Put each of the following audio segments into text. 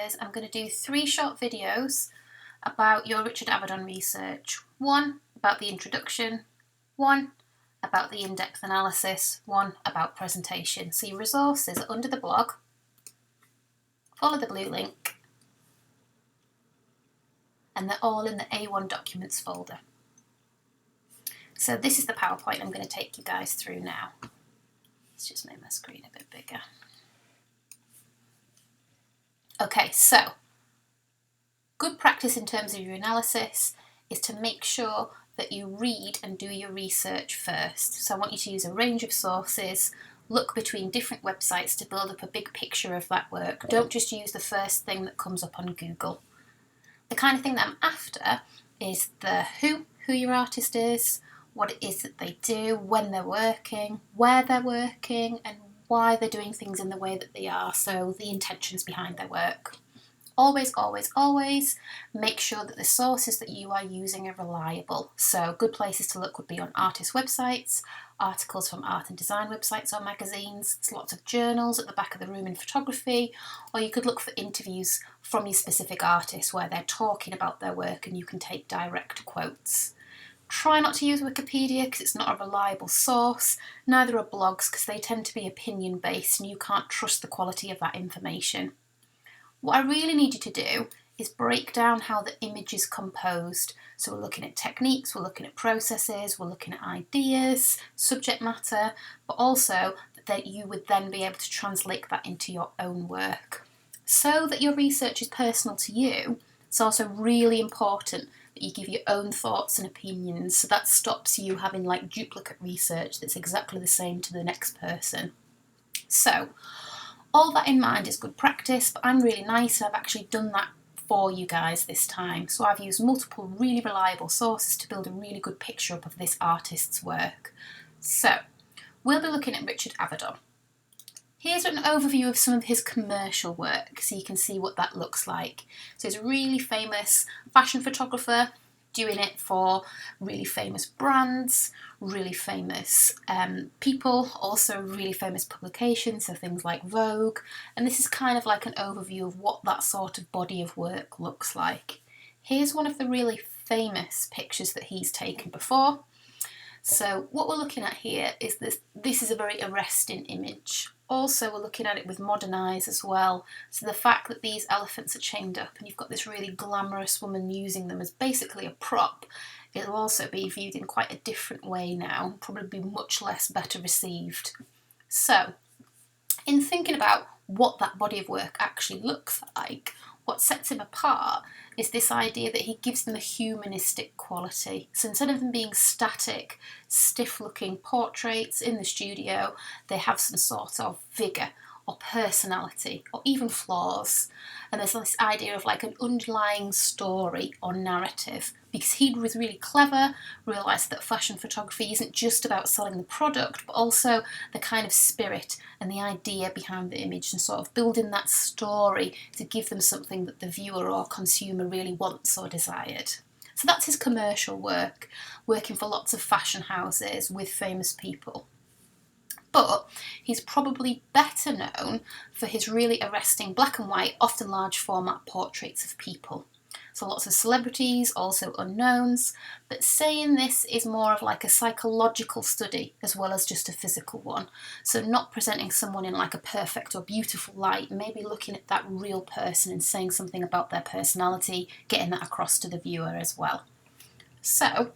guys, I'm going to do 3 short videos about your Richard Avedon research. 1 about the introduction, 1 about the in-depth analysis, 1 about presentation. So your resources are under the blog. Follow the blue link and they're all in the A1 documents folder. So this is the PowerPoint I'm going to take you guys through now. Let's just make my screen a bit bigger. Okay, so good practice in terms of your analysis is to make sure that you read and do your research first. So I want you to use a range of sources, look between different websites to build up a big picture of that work. Don't just use the first thing that comes up on Google. The kind of thing that I'm after is the who your artist is, what it is that they do, when they're working, where they're working, and why they're doing things in the way that they are, so the intentions behind their work. Always, always, always make sure that the sources that you are using are reliable. So good places to look would be on artist websites, articles from art and design websites or magazines. There's lots of journals at the back of the room in photography, or you could look for interviews from your specific artist where they're talking about their work and you can take direct quotes. Try not to use Wikipedia because it's not a reliable source, neither are blogs because they tend to be opinion based and you can't trust the quality of that information. What I really need you to do is break down how the image is composed. So we're looking at techniques, we're looking at processes, we're looking at ideas, subject matter, but also that you would then be able to translate that into your own work. So that your research is personal to you, it's also really important that you give your own thoughts and opinions, so that stops you having like duplicate research that's exactly the same to the next person. So all that in mind is good practice, but I'm really nice and I've actually done that for you guys this time. So I've used multiple really reliable sources to build a really good picture up of this artist's work. So we'll be looking at Richard Avedon. Here's an overview of some of his commercial work so you can see what that looks like. So he's a really famous fashion photographer doing it for really famous brands, really famous people, also really famous publications, so things like Vogue. And this is kind of like an overview of what that sort of body of work looks like. Here's one of the really famous pictures that he's taken before. So what we're looking at here is this is a very arresting image. Also, we're looking at it with modern eyes as well. So the fact that these elephants are chained up and you've got this really glamorous woman using them as basically a prop, it'll also be viewed in quite a different way now, probably be much less better received. So, in thinking about what that body of work actually looks like, what sets him apart is this idea that he gives them a humanistic quality. So instead of them being static, stiff-looking portraits in the studio, they have some sort of vigour or personality or even flaws. And there's this idea of like an underlying story or narrative, because he was really clever, realised that fashion photography isn't just about selling the product, but also the kind of spirit and the idea behind the image and sort of building that story to give them something that the viewer or consumer really wants or desired. So that's his commercial work, working for lots of fashion houses with famous people. But he's probably better known for his really arresting black and white, often large format portraits of people. So lots of celebrities, also unknowns, but saying this is more of like a psychological study as well as just a physical one. So not presenting someone in like a perfect or beautiful light, maybe looking at that real person and saying something about their personality, getting that across to the viewer as well. So,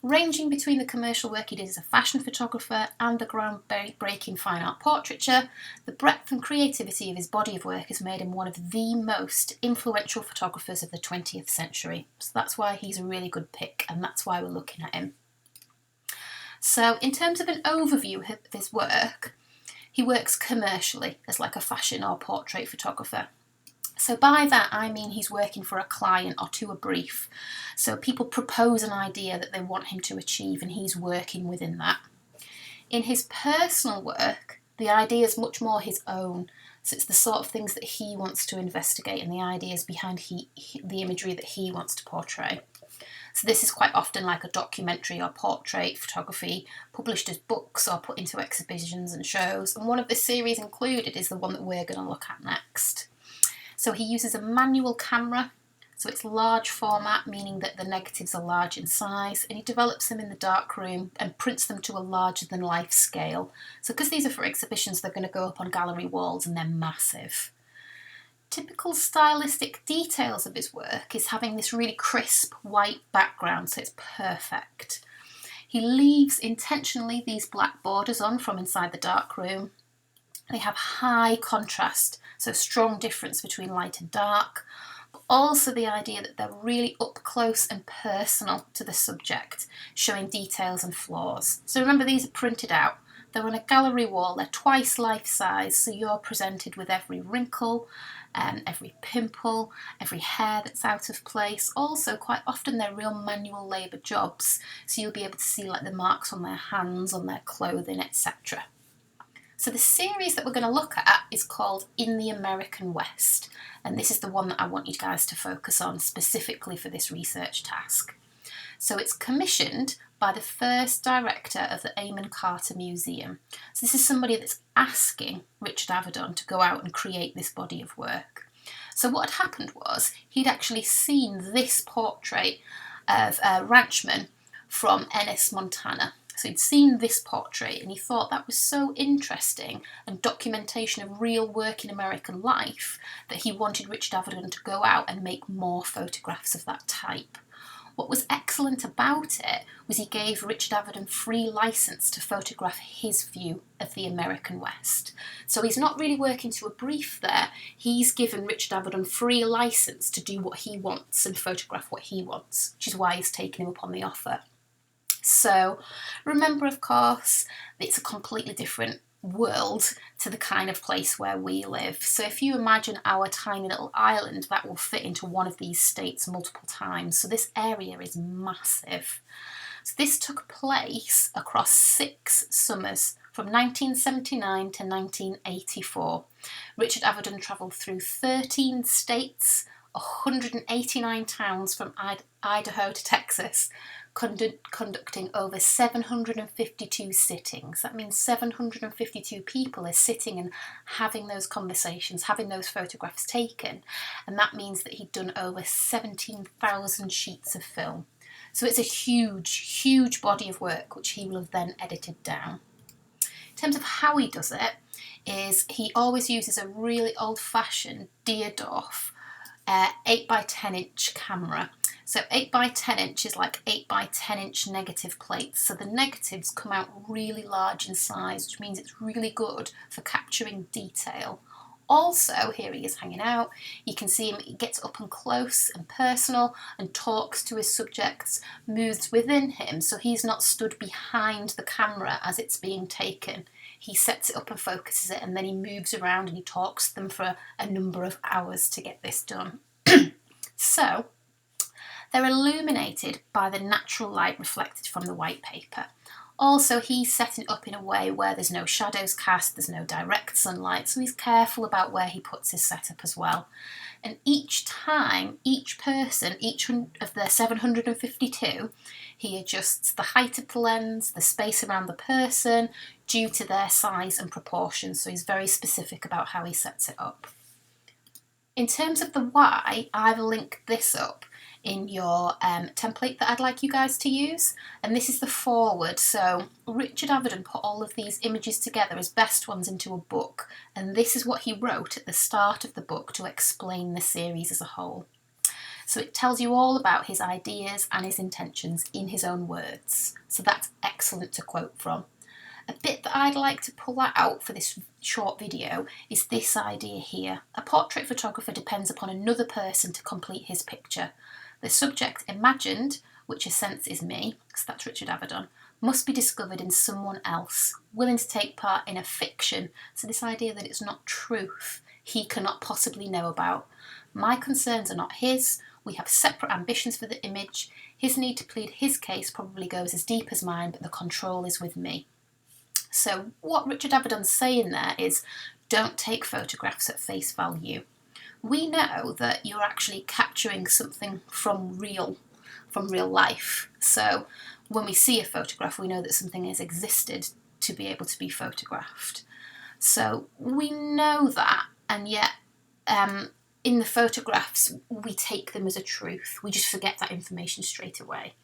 ranging between the commercial work he did as a fashion photographer and the groundbreaking fine art portraiture, the breadth and creativity of his body of work has made him one of the most influential photographers of the 20th century. So that's why he's a really good pick, and that's why we're looking at him. So in terms of an overview of his work, he works commercially as like a fashion or portrait photographer. So by that I mean he's working for a client or to a brief. So people propose an idea that they want him to achieve and he's working within that. In his personal work, the idea is much more his own. So it's the sort of things that he wants to investigate and the ideas behind the imagery that he wants to portray. So this is quite often like a documentary or portrait photography published as books or put into exhibitions and shows. And one of the series included is the one that we're going to look at next. So he uses a manual camera, so it's large format, meaning that the negatives are large in size, and he develops them in the darkroom and prints them to a larger than life scale. So because these are for exhibitions, they're going to go up on gallery walls and they're massive. Typical stylistic details of his work is having this really crisp white background, so it's perfect. He leaves intentionally these black borders on from inside the darkroom. They have high contrast, so strong difference between light and dark, but also the idea that they're really up close and personal to the subject, showing details and flaws. So remember, these are printed out. They're on a gallery wall, they're twice life size, so you're presented with every wrinkle, every pimple, every hair that's out of place. Also, quite often they're real manual labour jobs, so you'll be able to see like the marks on their hands, on their clothing, etc. So the series that we're going to look at is called In the American West, and this is the one that I want you guys to focus on specifically for this research task. So it's commissioned by the first director of the Amon Carter Museum. So this is somebody that's asking Richard Avedon to go out and create this body of work. So what had happened was he'd actually seen this portrait of a ranchman from Ennis, Montana. So he'd seen this portrait and he thought that was so interesting and documentation of real working American life that he wanted Richard Avedon to go out and make more photographs of that type. What was excellent about it was he gave Richard Avedon free license to photograph his view of the American West. So he's not really working to a brief there. He's given Richard Avedon free license to do what he wants and photograph what he wants, which is why he's taken him up on the offer. So remember, of course, it's a completely different world to the kind of place where we live. So if you imagine our tiny little island, that will fit into one of these states multiple times. So this area is massive. So this took place across 6 summers from 1979 to 1984. Richard Avedon travelled through 13 states, 189 towns from Idaho to Texas, conducting over 752 sittings. That means 752 people are sitting and having those conversations, having those photographs taken, and that means that he'd done over 17,000 sheets of film. So it's a huge, huge body of work which he will have then edited down. In terms of how he does it, is he always uses a really old-fashioned Deardorff 8 by 10 inch camera. So 8 by 10 inch is like 8 by 10 inch negative plates. So the negatives come out really large in size, which means it's really good for capturing detail. Also, here he is hanging out. You can see him, he gets up and close and personal and talks to his subjects, moves within him, so he's not stood behind the camera as it's being taken. He sets it up and focuses it, and then he moves around and he talks to them for a number of hours to get this done. So, they're illuminated by the natural light reflected from the white paper. Also, he's setting it up in a way where there's no shadows cast, there's no direct sunlight, so he's careful about where he puts his setup as well. And each time, each person, each of the 752, he adjusts the height of the lens, the space around the person, due to their size and proportions, so he's very specific about how he sets it up. In terms of the why, I've linked this up in your template that I'd like you guys to use, and this is the foreword. So Richard Avedon put all of these images together as best ones into a book, and this is what he wrote at the start of the book to explain the series as a whole. So it tells you all about his ideas and his intentions in his own words, so that's excellent to quote from. A bit that I'd like to pull out for this short video is this idea here. A portrait photographer depends upon another person to complete his picture. The subject imagined, which in a sense is me, because that's Richard Avedon, must be discovered in someone else, willing to take part in a fiction. So this idea that it's not truth, he cannot possibly know about. My concerns are not his. We have separate ambitions for the image. His need to plead his case probably goes as deep as mine, but the control is with me. So what Richard Avedon's saying there is, don't take photographs at face value. We know that you're actually capturing something from real life. So when we see a photograph, we know that something has existed to be able to be photographed. So we know that, and yet in the photographs, we take them as a truth. We just forget that information straight away.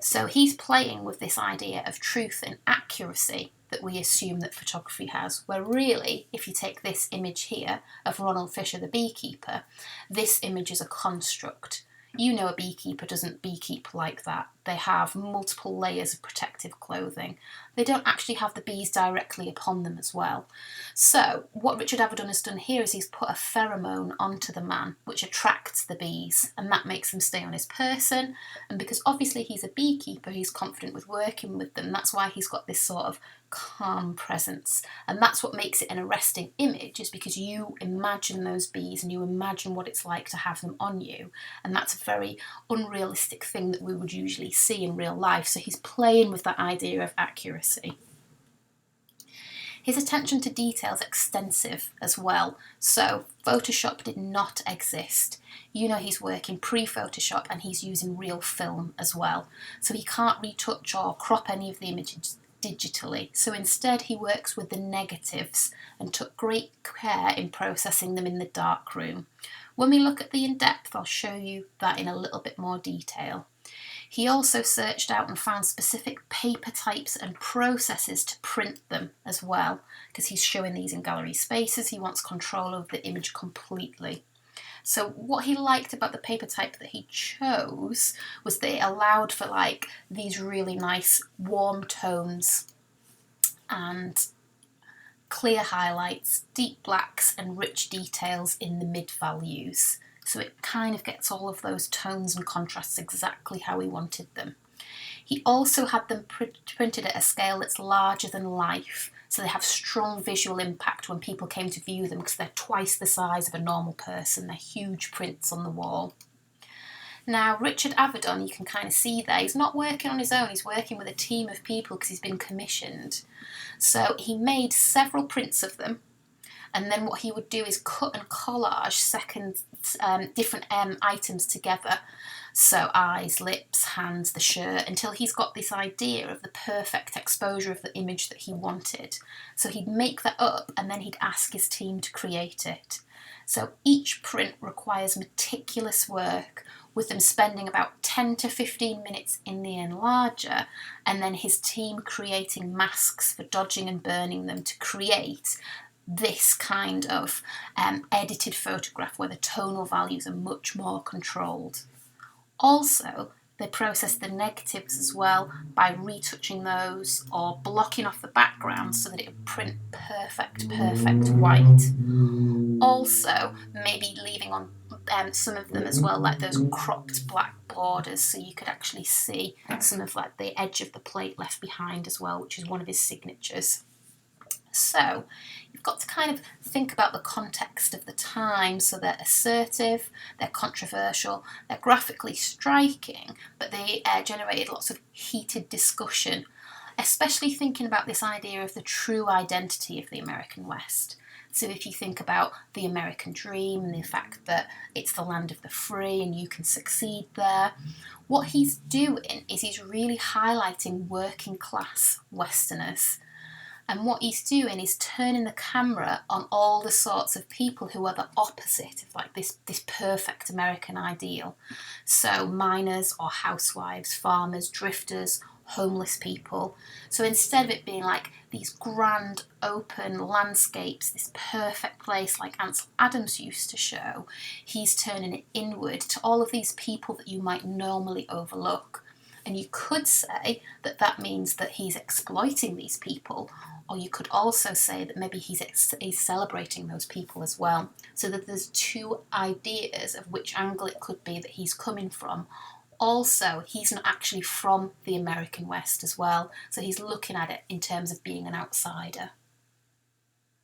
So he's playing with this idea of truth and accuracy that we assume that photography has, where really, if you take this image here of Ronald Fisher, the beekeeper, this image is a construct. You know, a beekeeper doesn't beekeep like that. They have multiple layers of protective clothing. They don't actually have the bees directly upon them as well. So what Richard Avedon has done here is he's put a pheromone onto the man, which attracts the bees, and that makes them stay on his person. And because obviously he's a beekeeper, he's confident with working with them. That's why he's got this sort of calm presence, and that's what makes it an arresting image, is because you imagine those bees and you imagine what it's like to have them on you, and that's a very unrealistic thing that we would usually see in real life. So he's playing with that idea of accuracy. His attention to detail is extensive as well. So Photoshop did not exist. You know, he's working pre-Photoshop and he's using real film as well. So he can't retouch or crop any of the images digitally. So instead he works with the negatives and took great care in processing them in the darkroom. When we look at the in-depth, I'll show you that in a little bit more detail. He also searched out and found specific paper types and processes to print them as well, because he's showing these in gallery spaces. He wants control over the image completely. So what he liked about the paper type that he chose was that it allowed for like these really nice warm tones and clear highlights, deep blacks and rich details in the mid values. So it kind of gets all of those tones and contrasts exactly how he wanted them. He also had them printed at a scale that's larger than life, so they have strong visual impact when people came to view them because they're twice the size of a normal person. They're huge prints on the wall. Now, Richard Avedon, you can kind of see there, he's not working on his own, he's working with a team of people because he's been commissioned. So he made several prints of them, and then what he would do is cut and collage different items together. So eyes, lips, hands, the shirt, until he's got this idea of the perfect exposure of the image that he wanted. So he'd make that up and then he'd ask his team to create it. So each print requires meticulous work, with them spending about 10 to 15 minutes in the enlarger, and then his team creating masks for dodging and burning them to create this kind of edited photograph where the tonal values are much more controlled. Also, they process the negatives as well by retouching those or blocking off the background so that it would print perfect white. Also, maybe leaving on some of them as well, like those cropped black borders, so you could actually see some of like the edge of the plate left behind as well, which is one of his signatures. So you've got to kind of think about the context of the time. So they're assertive, they're controversial, they're graphically striking, but they generated lots of heated discussion, especially thinking about this idea of the true identity of the American West. So if you think about the American dream and the fact that it's the land of the free and you can succeed there, what he's doing is he's really highlighting working class Westerners. And what he's doing is turning the camera on all the sorts of people who are the opposite of like this perfect American ideal. So miners or housewives, farmers, drifters, homeless people. So instead of it being like these grand open landscapes, this perfect place like Ansel Adams used to show, he's turning it inward to all of these people that you might normally overlook. And you could say that that means that he's exploiting these people, or you could also say that maybe he's celebrating those people as well. So that there's two ideas of which angle it could be that he's coming from. Also, he's not actually from the American West as well, so he's looking at it in terms of being an outsider.